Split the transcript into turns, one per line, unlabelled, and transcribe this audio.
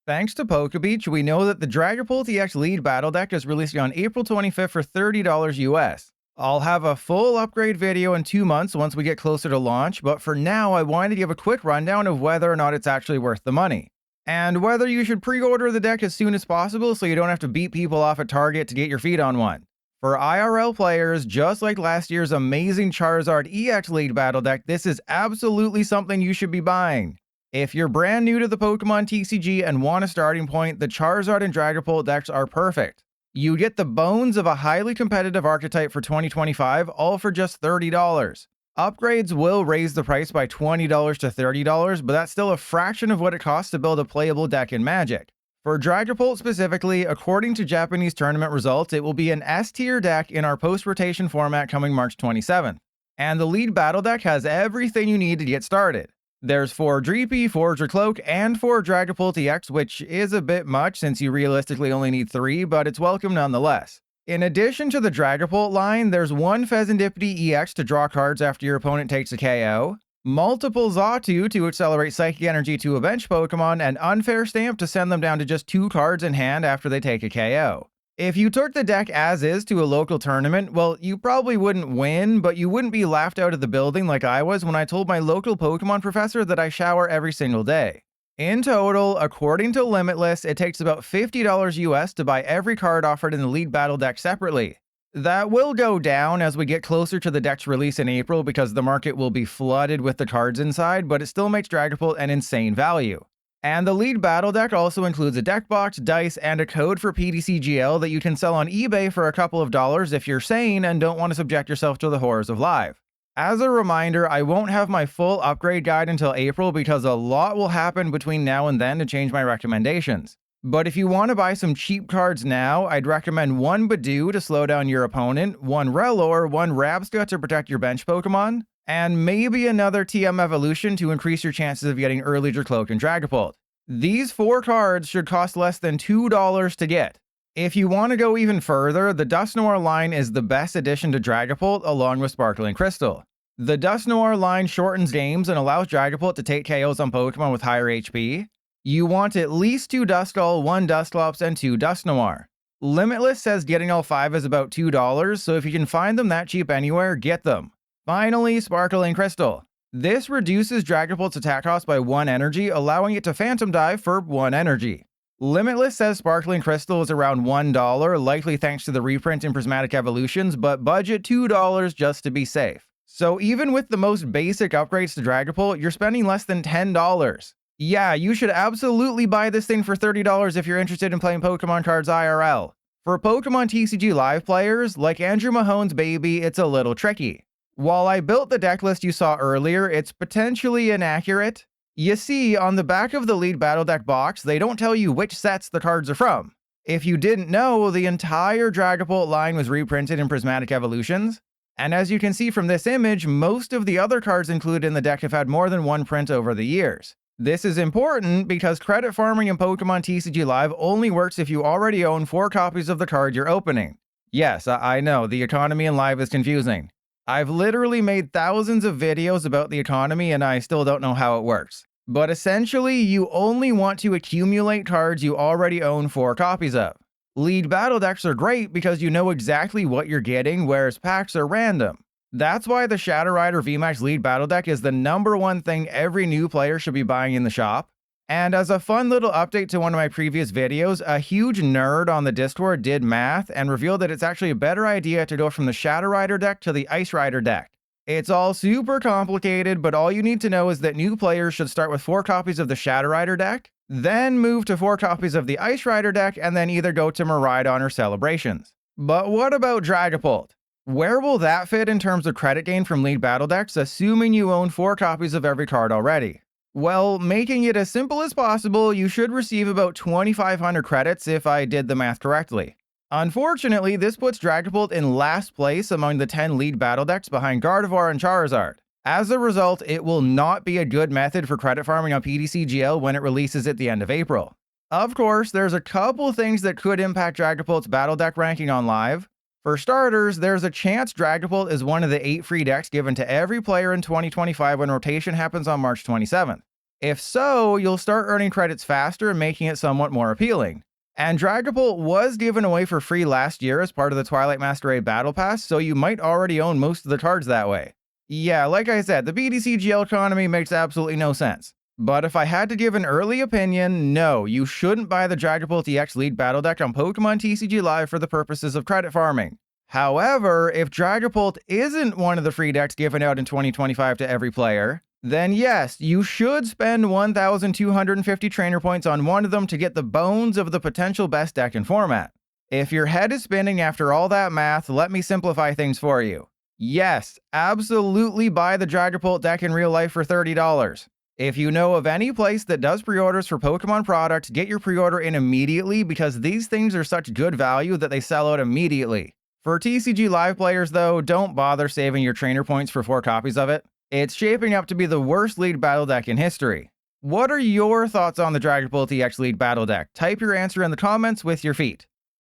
Thanks to PokeBeach, we know that the Dragapult EX Lead Battle Deck is releasing on April 25th for $30 US. I'll have a full upgrade video in 2 months once we get closer to launch, but for now I wanted to give a quick rundown of whether or not it's actually worth the money. And whether you should pre-order the deck as soon as possible so you don't have to beat people off at Target to get your feet on one. For IRL players, just like last year's amazing Charizard EX Lead Battle Deck, this is absolutely something you should be buying. If you're brand new to the Pokemon TCG and want a starting point, the Charizard and Dragapult decks are perfect. You get the bones of a highly competitive archetype for 2025, all for just $30. Upgrades will raise the price by $20 to $30, but that's still a fraction of what it costs to build a playable deck in Magic. For Dragapult specifically, according to Japanese tournament results, it will be an S-tier deck in our post-rotation format coming March 27th. And the lead battle deck has everything you need to get started. There's 4 Dreepy, 4 Dracloak, and 4 Dragapult EX, which is a bit much since you realistically only need 3, but it's welcome nonetheless. In addition to the Dragapult line, there's 1 Fezandipity EX to draw cards after your opponent takes a KO, multiple Xatu to accelerate Psychic Energy to a bench Pokemon, and Unfair Stamp to send them down to just 2 cards in hand after they take a KO. If you took the deck as is to a local tournament, well, you probably wouldn't win, but you wouldn't be laughed out of the building like I was when I told my local Pokemon professor that I shower every single day. In total, according to Limitless, it takes about $50 US to buy every card offered in the lead battle deck separately. That will go down as we get closer to the deck's release in April because the market will be flooded with the cards inside, but it still makes Dragapult an insane value. And the lead battle deck also includes a deck box, dice, and a code for PTCGL that you can sell on eBay for a couple of dollars if you're sane and don't want to subject yourself to the horrors of live. As a reminder, I won't have my full upgrade guide until April because a lot will happen between now and then to change my recommendations. But if you want to buy some cheap cards now, I'd recommend 1 Badoo to slow down your opponent, 1 Rellor, 1 Rabsca to protect your bench Pokemon, and maybe another TM Evolution to increase your chances of getting early Dracloak and Dragapult. These 4 cards should cost less than $2 to get. If you want to go even further, the Dusknoir line is the best addition to Dragapult along with Sparkling Crystal. The Dusknoir line shortens games and allows Dragapult to take KOs on Pokemon with higher HP. You want at least 2 Duskull, 1 Dusclops, and 2 Dusknoir. Limitless says getting all 5 is about $2, so if you can find them that cheap anywhere, get them. Finally, Sparkling Crystal. This reduces Dragapult's attack cost by 1 energy, allowing it to Phantom Dive for 1 energy. Limitless says Sparkling Crystal is around $1, likely thanks to the reprint in Prismatic Evolutions, but budget $2 just to be safe. So even with the most basic upgrades to Dragapult, you're spending less than $10. Yeah, you should absolutely buy this thing for $30 if you're interested in playing Pokemon cards IRL. For Pokemon TCG Live players, like Andrew Mahone's baby, it's a little tricky. While I built the deck list you saw earlier, it's potentially inaccurate. You see, on the back of the lead battle deck box, they don't tell you which sets the cards are from. If you didn't know, the entire Dragapult line was reprinted in Prismatic Evolutions. And as you can see from this image, most of the other cards included in the deck have had more than 1 print over the years. This is important because credit farming in Pokemon TCG Live only works if you already own 4 copies of the card you're opening. Yes, I know, the economy in Live is confusing. I've literally made thousands of videos about the economy and I still don't know how it works. But essentially, you only want to accumulate cards you already own 4 copies of. Lead battle decks are great because you know exactly what you're getting, whereas packs are random. That's why the Shadow Rider VMAX lead battle deck is the #1 thing every new player should be buying in the shop. And as a fun little update to one of my previous videos, a huge nerd on the Discord did math and revealed that it's actually a better idea to go from the Shadow Rider deck to the Ice Rider deck. It's all super complicated, but all you need to know is that new players should start with 4 copies of the Shadow Rider deck, then move to 4 copies of the Ice Rider deck, and then either go to Miraidon or Celebrations. But what about Dragapult? Where will that fit in terms of credit gain from lead battle decks, assuming you own 4 copies of every card already? Well, making it as simple as possible, you should receive about 2,500 credits if I did the math correctly. Unfortunately, this puts Dragapult in last place among the 10 lead battle decks behind Gardevoir and Charizard. As a result, it will not be a good method for credit farming on PTCGL when it releases at the end of April. Of course, there's a couple things that could impact Dragapult's battle deck ranking on Live. For starters, there's a chance Dragapult is one of the 8 free decks given to every player in 2025 when rotation happens on March 27th. If so, you'll start earning credits faster and making it somewhat more appealing. And Dragapult was given away for free last year as part of the Twilight Masquerade Battle Pass, so you might already own most of the cards that way. Yeah, like I said, the BTC GL economy makes absolutely no sense. But if I had to give an early opinion, no, you shouldn't buy the Dragapult EX Lead Battle Deck on Pokemon TCG Live for the purposes of credit farming. However, if Dragapult isn't one of the free decks given out in 2025 to every player, then yes, you should spend 1,250 trainer points on one of them to get the bones of the potential best deck in format. If your head is spinning after all that math, let me simplify things for you. Yes, absolutely buy the Dragapult deck in real life for $30. If you know of any place that does pre-orders for Pokemon products, get your pre-order in immediately because these things are such good value that they sell out immediately. For TCG Live players though, don't bother saving your trainer points for 4 copies of it. It's shaping up to be the worst lead battle deck in history. What are your thoughts on the Dragapult EX Lead Battle Deck? Type your answer in the comments with your feet.